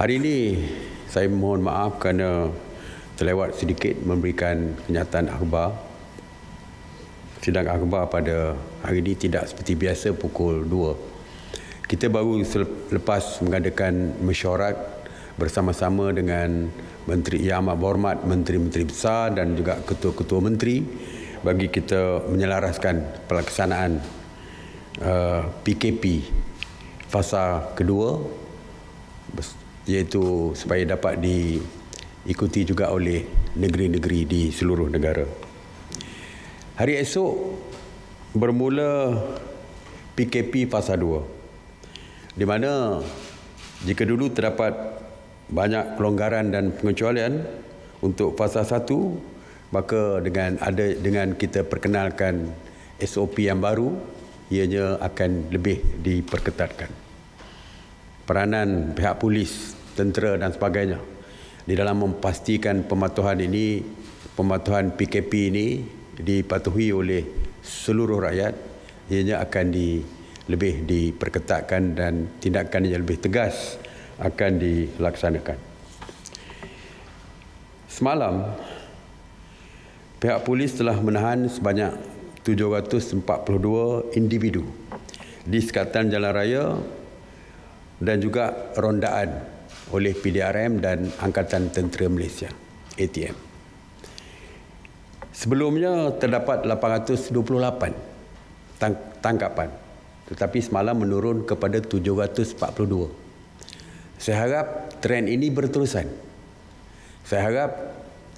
Hari ini saya mohon maaf kerana terlewat sedikit memberikan kenyataan akhbar. Sidang akhbar pada hari ini tidak seperti biasa pukul 2. Kita baru lepas mengadakan mesyuarat bersama-sama dengan Menteri Yang Amat Berhormat, Menteri-Menteri Besar dan juga Ketua-Ketua Menteri bagi kita menyelaraskan pelaksanaan PKP fasa kedua, iaitu supaya dapat diikuti juga oleh negeri-negeri di seluruh negara. Hari esok bermula PKP fasa 2, di mana jika dulu terdapat banyak kelonggaran dan pengecualian untuk fasa 1, maka dengan kita perkenalkan SOP yang baru, ianya akan lebih diperketatkan. Peranan pihak polis, tentera dan sebagainya di dalam memastikan pematuhan PKP ini dipatuhi oleh seluruh rakyat, ianya akan lebih diperketatkan dan tindakan yang lebih tegas akan dilaksanakan. Semalam, pihak polis telah menahan sebanyak 742 individu di sekatan jalan raya dan juga rondaan oleh PDRM dan Angkatan Tentera Malaysia, ATM. Sebelumnya terdapat 828 tangkapan, tetapi semalam menurun kepada 742. Saya harap trend ini berterusan. Saya harap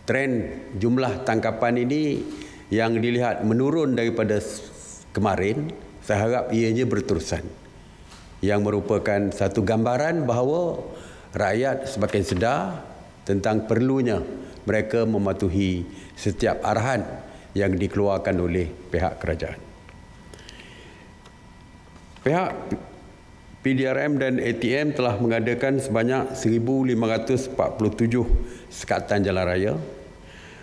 trend jumlah tangkapan ini yang dilihat menurun daripada kemarin, saya harap ianya berterusan. Yang merupakan satu gambaran bahawa rakyat semakin sedar tentang perlunya mereka mematuhi setiap arahan yang dikeluarkan oleh pihak kerajaan. Pihak PDRM dan ATM telah mengadakan sebanyak 1,547 sekatan jalan raya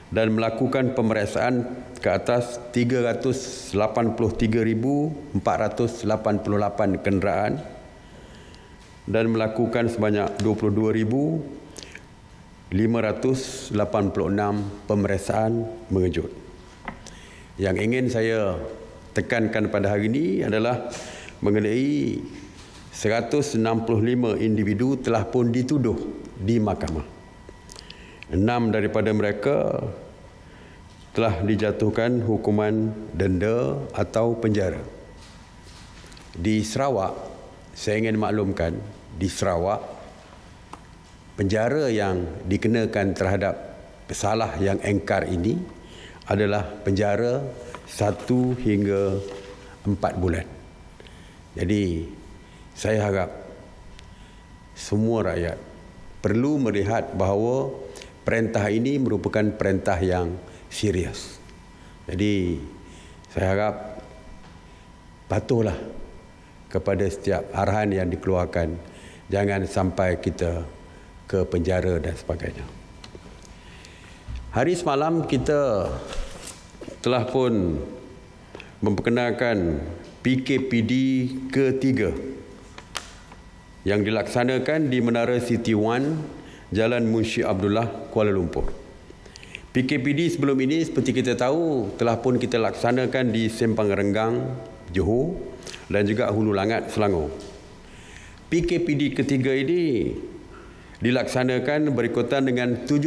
dan melakukan pemeriksaan ke atas 383,488 kenderaan dan melakukan sebanyak 22,586 pemeriksaan mengejut. Yang ingin saya tekankan pada hari ini adalah mengenai 165 individu telah pun dituduh di mahkamah. 6 daripada mereka telah dijatuhkan hukuman denda atau penjara. Di Sarawak, saya ingin maklumkan, di Sarawak, penjara yang dikenakan terhadap salah yang engkar ini adalah penjara 1 hingga 4 bulan. Jadi, saya harap semua rakyat perlu melihat bahawa perintah ini merupakan perintah yang serius. Jadi, saya harap patuhlah kepada setiap arahan yang dikeluarkan. Jangan sampai kita ke penjara dan sebagainya. Hari semalam kita telah pun memperkenalkan PKPD ketiga yang dilaksanakan di Menara City One, Jalan Munshi Abdullah, Kuala Lumpur. PKPD sebelum ini seperti kita tahu telah pun kita laksanakan di Sempang Renggang, Johor dan juga Hulu Langat, Selangor. PKPD ketiga ini dilaksanakan berikutan dengan 17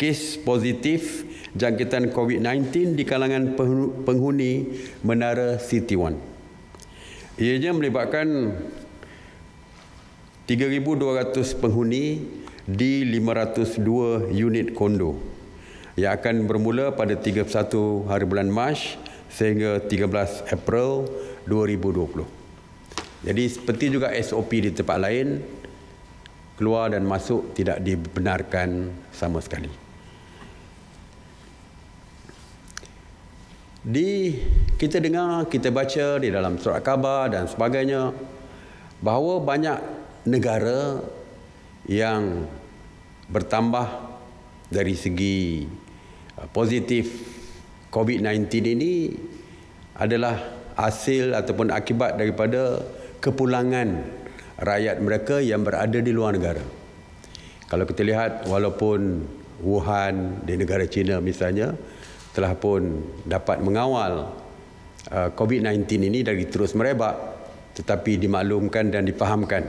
kes positif jangkitan COVID-19 di kalangan penghuni Menara City One. Ianya melibatkan 3,200 penghuni di 502 unit kondo yang akan bermula pada 31 hari bulan Mac sehingga 13 April 2020. Jadi seperti juga SOP di tempat lain, keluar dan masuk tidak dibenarkan sama sekali. Kita dengar, kita baca di dalam surat khabar dan sebagainya bahawa banyak negara yang bertambah dari segi positif COVID-19 ini adalah hasil ataupun akibat daripada kepulangan rakyat mereka yang berada di luar negara. Kalau kita lihat, walaupun Wuhan di negara China misalnya telah pun dapat mengawal COVID-19 ini dari terus merebak, tetapi dimaklumkan dan difahamkan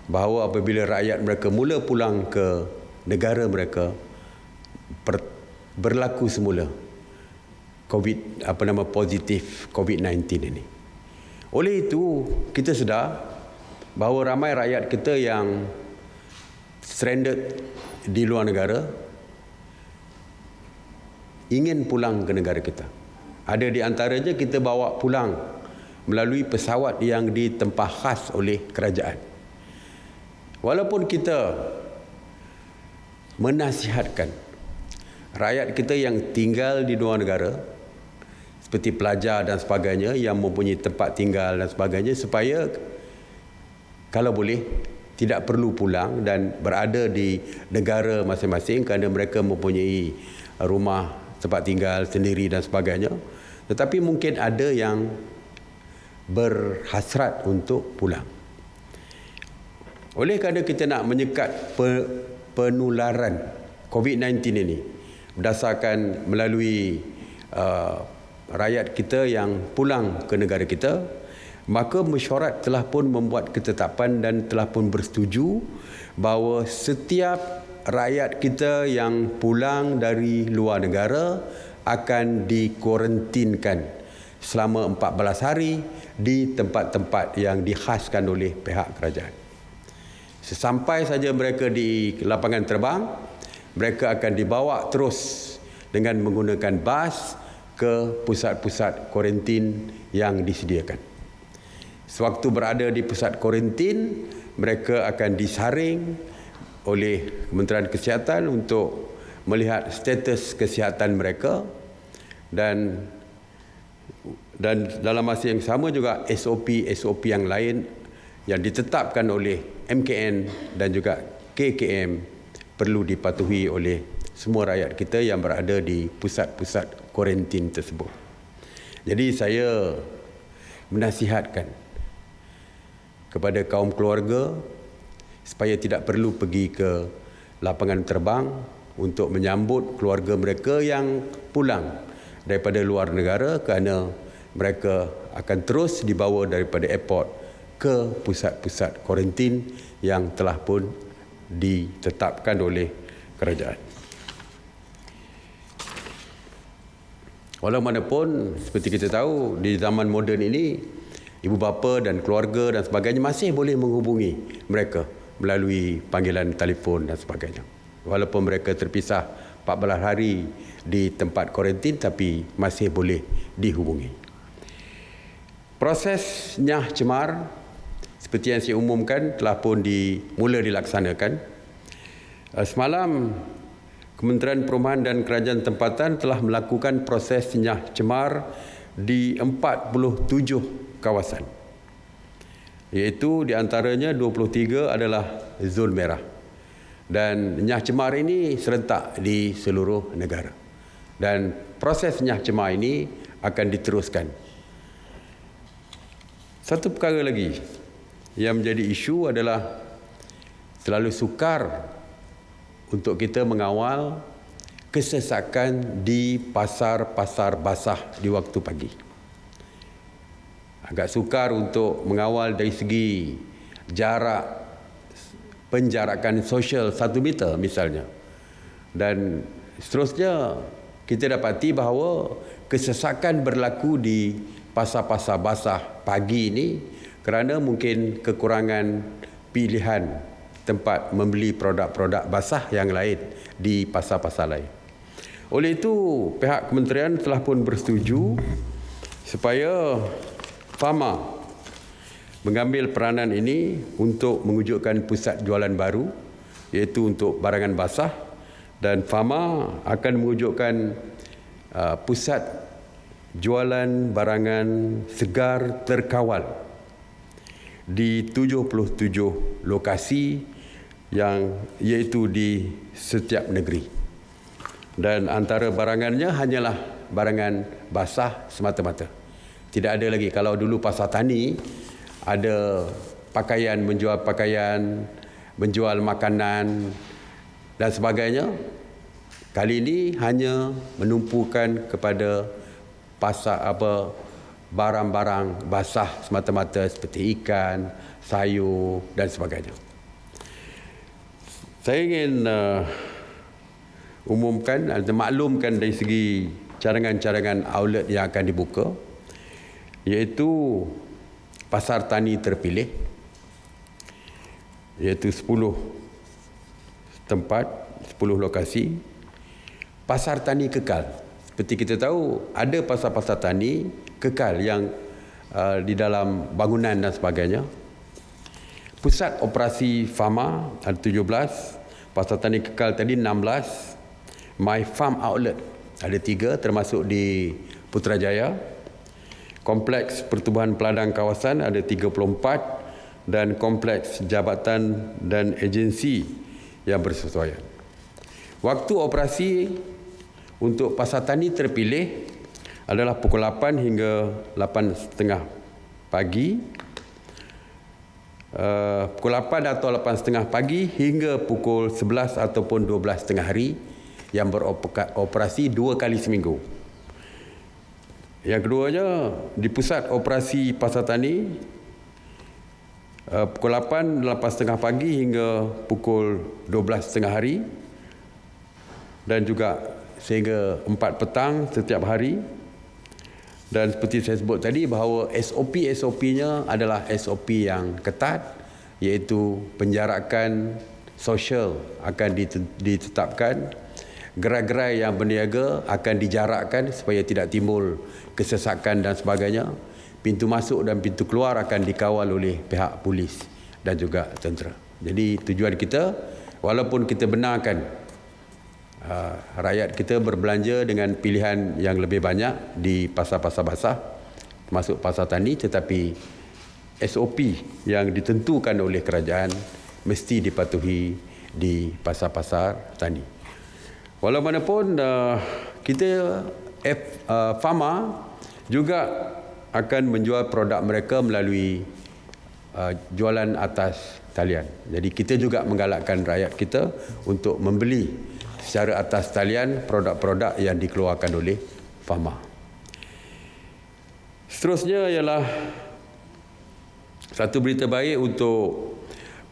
bahawa apabila rakyat mereka mula pulang ke negara mereka, berlaku semula positif COVID-19 ini. Oleh itu, kita sedar bahawa ramai rakyat kita yang stranded di luar negara ingin pulang ke negara kita. Ada di antaranya kita bawa pulang melalui pesawat yang ditempah khas oleh kerajaan. Walaupun kita menasihatkan rakyat kita yang tinggal di luar negara, seperti pelajar dan sebagainya yang mempunyai tempat tinggal dan sebagainya, supaya kalau boleh tidak perlu pulang dan berada di negara masing-masing kerana mereka mempunyai rumah tempat tinggal sendiri dan sebagainya. Tetapi mungkin ada yang berhasrat untuk pulang. Oleh kerana kita nak menyekat penularan COVID-19 ini berdasarkan melalui rakyat kita yang pulang ke negara kita, maka mesyuarat telah pun membuat ketetapan dan telah pun bersetuju bahawa setiap rakyat kita yang pulang dari luar negara akan dikuarantinkan selama 14 hari di tempat-tempat yang dikhaskan oleh pihak kerajaan. Sesampai saja mereka di lapangan terbang, mereka akan dibawa terus dengan menggunakan bas ke pusat-pusat kuarantin yang disediakan. Sewaktu berada di pusat kuarantin, mereka akan disaring oleh Kementerian Kesihatan untuk melihat status kesihatan mereka, dan dalam masa yang sama juga SOP yang lain yang ditetapkan oleh MKN dan juga KKM perlu dipatuhi oleh semua rakyat kita yang berada di pusat-pusat kuarantin tersebut. Jadi saya menasihatkan kepada kaum keluarga supaya tidak perlu pergi ke lapangan terbang untuk menyambut keluarga mereka yang pulang daripada luar negara, kerana mereka akan terus dibawa daripada airport ke pusat-pusat kuarantin yang telah pun ditetapkan oleh kerajaan. Walaupun seperti kita tahu, di zaman moden ini ibu bapa dan keluarga dan sebagainya masih boleh menghubungi mereka melalui panggilan telefon dan sebagainya. Walaupun mereka terpisah 14 hari di tempat kuarantin, tapi masih boleh dihubungi. Proses nyah cemar seperti yang saya umumkan telah pun mula dilaksanakan. Semalam Kementerian Perumahan dan Kerajaan Tempatan telah melakukan proses nyah cemar di 47 kawasan. Iaitu di antaranya 23 adalah zon merah. Dan nyah cemar ini serentak di seluruh negara. Dan proses nyah cemar ini akan diteruskan. Satu perkara lagi yang menjadi isu adalah terlalu sukar untuk kita mengawal kesesakan di pasar-pasar basah di waktu pagi. Agak sukar untuk mengawal dari segi jarak, penjarakan sosial 1 meter misalnya. Dan seterusnya kita dapati bahawa kesesakan berlaku di pasar-pasar basah pagi ini kerana mungkin kekurangan pilihan tempat membeli produk-produk basah yang lain di pasar-pasar lain. Oleh itu, pihak kementerian telah pun bersetuju supaya Fama mengambil peranan ini untuk mewujudkan pusat jualan baru, iaitu untuk barangan basah, dan Fama akan mewujudkan pusat jualan barangan segar terkawal di 77 lokasi yang iaitu di setiap negeri. Dan antara barangannya hanyalah barangan basah semata-mata. Tidak ada lagi, kalau dulu pasar tani ada pakaian, menjual makanan dan sebagainya. Kali ini hanya menumpukan kepada pasar barang-barang basah semata-mata seperti ikan, sayur dan sebagainya. Saya ingin umumkan atau maklumkan dari segi cadangan-cadangan outlet yang akan dibuka, iaitu pasar tani terpilih, iaitu 10 tempat, 10 lokasi. Pasar tani kekal. Seperti kita tahu, ada pasar-pasar tani kekal yang di dalam bangunan dan sebagainya. Pusat operasi Fama ada 17, pasar tani kekal tadi 16, My Farm Outlet ada 3 termasuk di Putrajaya. Kompleks Pertubuhan Peladang Kawasan ada 34 dan kompleks jabatan dan agensi yang bersesuaian. Waktu operasi untuk pasar tani terpilih adalah pukul 8 hingga 8.30 pagi. Pukul 8 atau 8.30 pagi hingga pukul 11 ataupun 12 tengah hari, yang beroperasi 2 kali seminggu. Yang keduanya, di pusat operasi pasar tani pukul 8, 8.30 pagi hingga pukul 12 tengah hari dan juga sehingga 4 petang setiap hari. Dan seperti saya sebut tadi bahawa SOP-nya adalah SOP yang ketat, iaitu penjarakan sosial akan ditetapkan, gerai-gerai yang berniaga akan dijarakkan supaya tidak timbul kesesakan dan sebagainya. Pintu masuk dan pintu keluar akan dikawal oleh pihak polis dan juga tentera. Jadi tujuan kita, walaupun kita benarkan rakyat kita berbelanja dengan pilihan yang lebih banyak di pasar-pasar basah, termasuk pasar tani, tetapi SOP yang ditentukan oleh kerajaan mesti dipatuhi di pasar-pasar tani. Walaupun kita Fama juga akan menjual produk mereka melalui jualan atas talian. Jadi kita juga menggalakkan rakyat kita untuk membeli secara atas talian produk-produk yang dikeluarkan oleh Fama. Seterusnya ialah satu berita baik untuk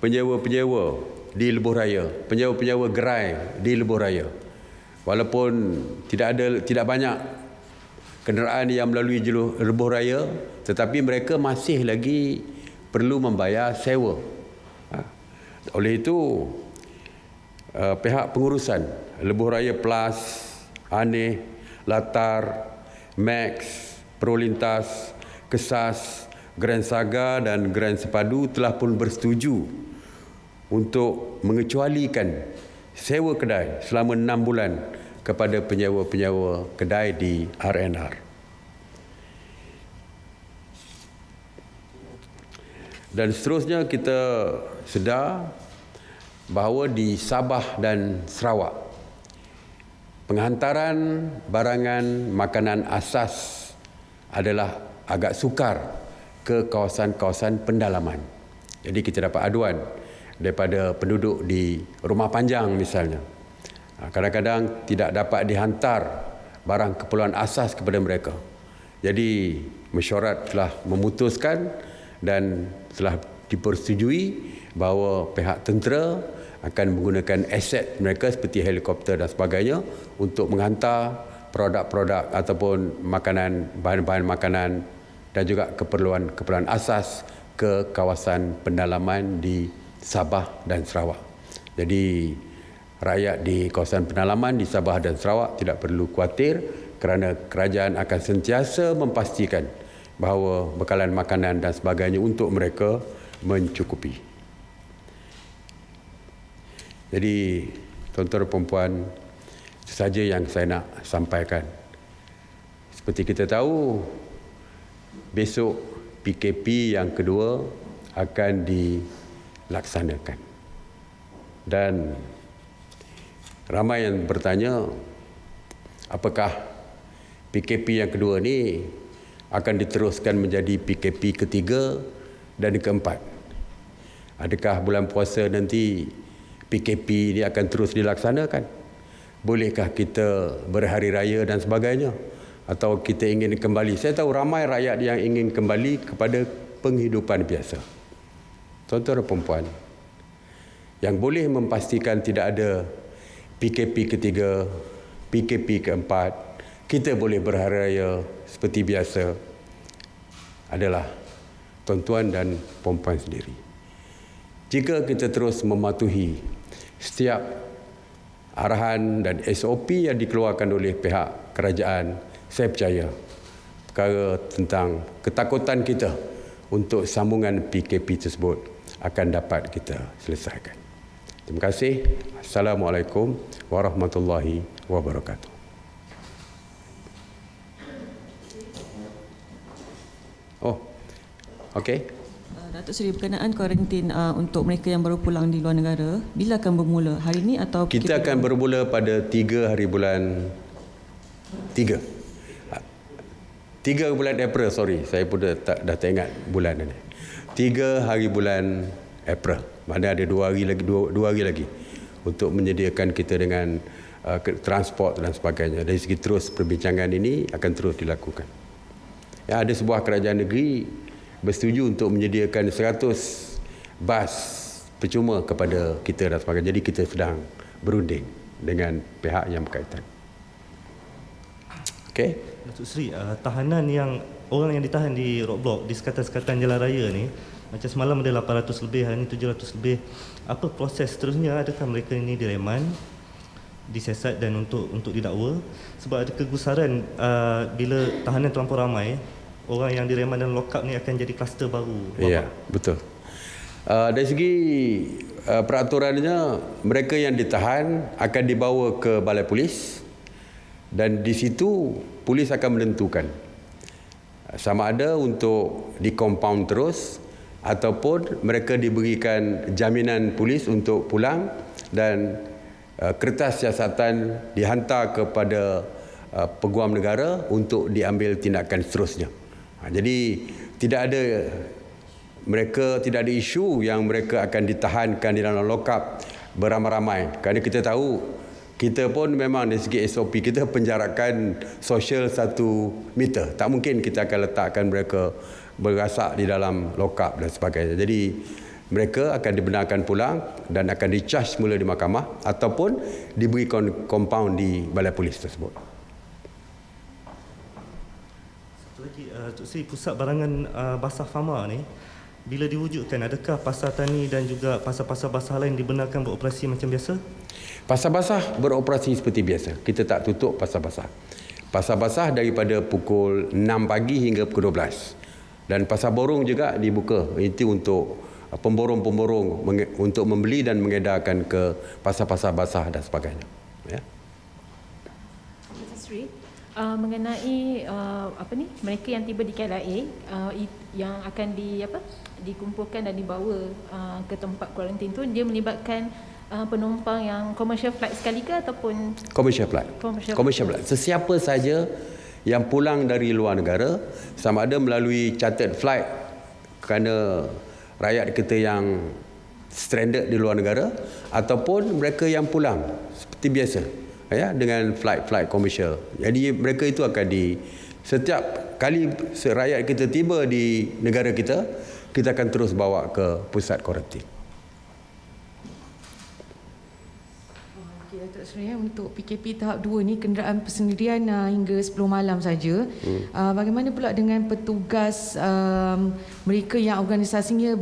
penyewa-penyewa di Lebuh Raya, penyewa-penyewa gerai di Lebuh Raya. Walaupun tidak banyak kenderaan yang melalui jalur Lebuh Raya, tetapi mereka masih lagi perlu membayar sewa. Oleh itu, pihak pengurusan Lebuh Raya Plus, Aneh, Latar, Max, Prolintas, Kesas, Grand Saga dan Grand Sepadu telah pun bersetuju untuk mengecualikan sewa kedai selama 6 bulan kepada penyewa-penyewa kedai di RNR. Dan seterusnya kita sedar bahawa di Sabah dan Sarawak, penghantaran barangan makanan asas adalah agak sukar ke kawasan-kawasan pendalaman. Jadi kita dapat aduan daripada penduduk di Rumah Panjang misalnya. Kadang-kadang tidak dapat dihantar barang keperluan asas kepada mereka. Jadi mesyuarat telah memutuskan dan telah dipersetujui bahawa pihak tentera akan menggunakan aset mereka seperti helikopter dan sebagainya untuk menghantar produk-produk ataupun makanan, bahan-bahan makanan dan juga keperluan asas ke kawasan pendalaman di Sabah dan Sarawak. Jadi rakyat di kawasan pendalaman di Sabah dan Sarawak tidak perlu khawatir kerana kerajaan akan sentiasa memastikan bahawa bekalan makanan dan sebagainya untuk mereka mencukupi. Jadi tuan-tuan dan puan-puan, itu saja yang saya nak sampaikan. Seperti kita tahu, besok PKP yang kedua akan dilaksanakan. Dan ramai yang bertanya, apakah PKP yang kedua ni akan diteruskan menjadi PKP ketiga dan keempat? Adakah bulan puasa nanti PKP ini akan terus dilaksanakan? Bolehkah kita berhari raya dan sebagainya? Atau kita ingin kembali? Saya tahu ramai rakyat yang ingin kembali kepada penghidupan biasa. Tuan-tuan dan puan-puan, yang boleh memastikan tidak ada PKP ketiga, PKP keempat, kita boleh berhari raya seperti biasa adalah tuan-tuan dan puan-puan sendiri. Jika kita terus mematuhi setiap arahan dan SOP yang dikeluarkan oleh pihak kerajaan, saya percaya perkara tentang ketakutan kita untuk sambungan PKP tersebut akan dapat kita selesaikan. Terima kasih. Assalamualaikum warahmatullahi wabarakatuh. Oh, okey. Datuk Seri, berkenaan kuarantin untuk mereka yang baru pulang di luar negara, bila akan bermula? Hari ini atau kita akan bermula pada 3 hari bulan 3 bulan April, sorry. Saya pun dah tak ingat bulan ini. 3 hari bulan April. Mana ada 2 hari lagi untuk menyediakan kita dengan transport dan sebagainya. Dari segi terus perbincangan ini akan terus dilakukan. Ya, ada sebuah kerajaan negeri bersetuju untuk menyediakan 100 bas percuma kepada kita dan sebagainya. Jadi kita sedang berunding dengan pihak yang berkaitan. Okey. Datuk Seri, tahanan orang yang ditahan di roadblock di sekatan-sekatan jalan raya ni, macam semalam ada 800 lebih, hari ini 700 lebih. Apa proses seterusnya? Adakah mereka ini direman, disiasat dan untuk didakwa? Sebab ada kegusaran bila tahanan terlampau ramai, orang yang direman dan lock up ni akan jadi kluster baru. Ya, betul. Dari segi peraturannya, mereka yang ditahan akan dibawa ke balai polis dan di situ polis akan menentukan sama ada untuk dikompaun terus ataupun mereka diberikan jaminan polis untuk pulang dan kertas siasatan dihantar kepada peguam negara untuk diambil tindakan seterusnya. Jadi tidak ada isu yang mereka akan ditahankan di dalam lock-up beramai-ramai. Kerana kita tahu, kita pun memang dari segi SOP kita penjarakan sosial 1 meter. Tak mungkin kita akan letakkan mereka berasak di dalam lock-up dan sebagainya. Jadi mereka akan dibenarkan pulang dan akan di-charge semula di mahkamah ataupun diberi compound di balai polis tersebut. Satu lagi, Tuk Sri, pusat barangan basah Fama ni bila diwujudkan, adakah pasar tani dan juga pasar-pasar basah lain dibenarkan beroperasi macam biasa? Pasar basah beroperasi seperti biasa. Kita tak tutup pasar basah. Pasar basah daripada pukul 6 pagi hingga pukul 12. Dan pasar borong juga dibuka. Itu untuk pemborong-pemborong untuk membeli dan mengedarkan ke pasar-pasar basah dan sebagainya. Ya. Datuk Seri, mengenai mereka yang tiba di KLIA yang akan dikumpulkan dan dibawa ke tempat kuarantin tu, dia melibatkan penumpang yang commercial flight sekali ke ataupun commercial flight? Commercial flight. Sesiapa saja yang pulang dari luar negara, sama ada melalui chartered flight kerana rakyat kita yang stranded di luar negara ataupun mereka yang pulang seperti biasa, ya, dengan flight komersial. Jadi mereka itu akan setiap kali rakyat kita tiba di negara kita, kita akan terus bawa ke pusat kuarantin. Okey, Datuk Seri, untuk PKP tahap 2 ni kenderaan persendirian hingga 10 malam saja. Bagaimana pula dengan petugas mereka yang organisasinya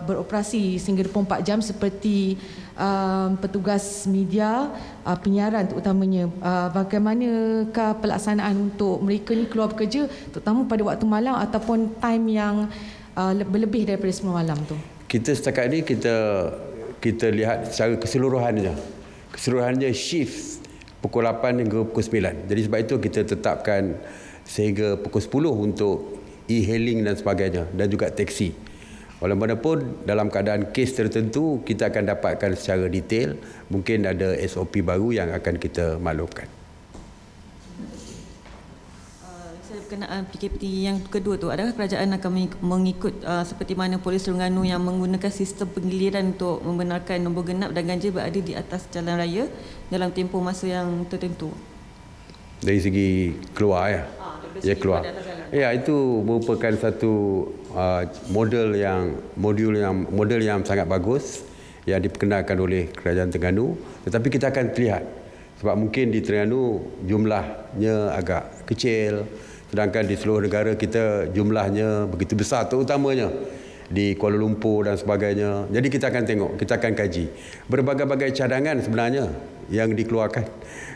beroperasi sehingga 24 jam seperti petugas media, penyiaran terutamanya? Bagaimanakah pelaksanaan untuk mereka ni keluar bekerja terutama pada waktu malam ataupun time yang berlebih daripada 10 malam tu? Kita setakat ni kita lihat secara keseluruhannya shift pukul 8 hingga pukul 9. Jadi sebab itu kita tetapkan sehingga pukul 10 untuk e-hailing dan sebagainya dan juga taksi. Walaupun dalam keadaan kes tertentu kita akan dapatkan secara detail, mungkin ada SOP baru yang akan kita maklumkan. berkenaan PKP yang kedua tu, adakah kerajaan akan mengikut seperti mana Polis Terengganu yang menggunakan sistem penggiliran untuk membenarkan nombor genap dan ganjil berada di atas jalan raya dalam tempoh masa yang tertentu? Dari segi keluar ya. Ya, keluar. Ya, itu merupakan satu model yang sangat bagus yang diperkenalkan oleh Kerajaan Terengganu, tetapi kita akan lihat sebab mungkin di Terengganu jumlahnya agak kecil, sedangkan di seluruh negara kita jumlahnya begitu besar, terutamanya di Kuala Lumpur dan sebagainya. Jadi kita akan tengok, kita akan kaji berbagai-bagai cadangan sebenarnya yang dikeluarkan,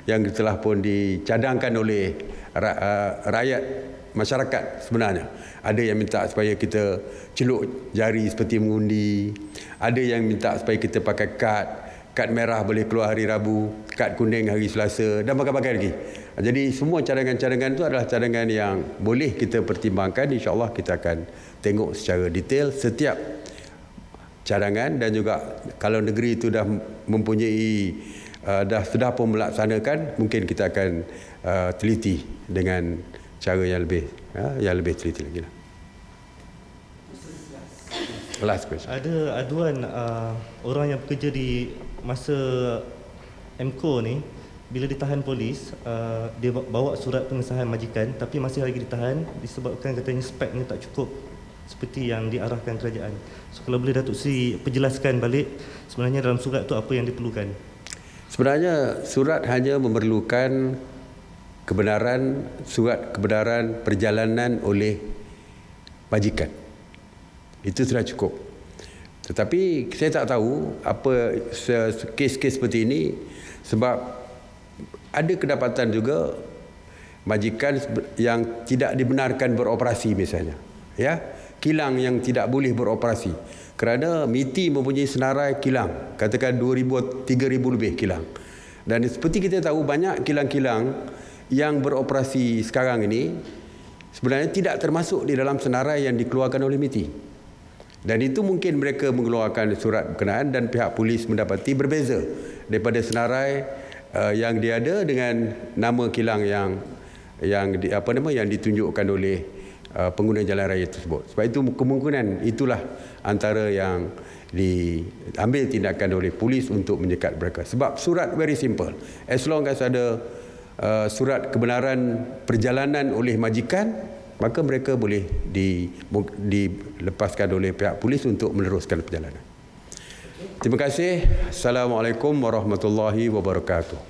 yang telah pun dicadangkan oleh rakyat, masyarakat sebenarnya. Ada yang minta supaya kita celuk jari seperti mengundi, ada yang minta supaya kita pakai kad merah boleh keluar hari Rabu, kad kuning hari Selasa dan bagai-bagai lagi. Jadi semua cadangan-cadangan itu adalah cadangan yang boleh kita pertimbangkan. InsyaAllah kita akan tengok secara detail setiap cadangan, dan juga kalau negeri itu dah mempunyai sudah pun melaksanakan, mungkin kita akan teliti dengan cara yang lebih teliti lagi lah. Last question. Ada aduan orang yang bekerja di masa MCO ni, bila ditahan polis, dia bawa surat pengesahan majikan tapi masih lagi ditahan disebabkan katanya speknya tak cukup seperti yang diarahkan kerajaan. So kalau boleh Datuk Seri perjelaskan balik sebenarnya dalam surat tu apa yang diperlukan? Sebenarnya surat hanya memerlukan surat kebenaran perjalanan oleh majikan. Itu sudah cukup. Tetapi saya tak tahu apa kes-kes seperti ini, sebab ada kedapatan juga majikan yang tidak dibenarkan beroperasi misalnya. Ya, kilang yang tidak boleh beroperasi kerana MITI mempunyai senarai kilang, katakan 2,000 3,000 lebih kilang. Dan seperti kita tahu, banyak kilang-kilang yang beroperasi sekarang ini sebenarnya tidak termasuk di dalam senarai yang dikeluarkan oleh MITI. Dan itu mungkin mereka mengeluarkan surat berkenaan dan pihak polis mendapati berbeza daripada senarai yang dia ada dengan nama kilang yang ditunjukkan oleh pengguna jalan raya tersebut. Sebab itu kemungkinan itulah antara yang diambil tindakan oleh polis untuk menyekat mereka. Sebab surat very simple. As long as ada surat kebenaran perjalanan oleh majikan, maka mereka boleh dilepaskan oleh pihak polis untuk meneruskan perjalanan. Terima kasih. Assalamualaikum warahmatullahi wabarakatuh.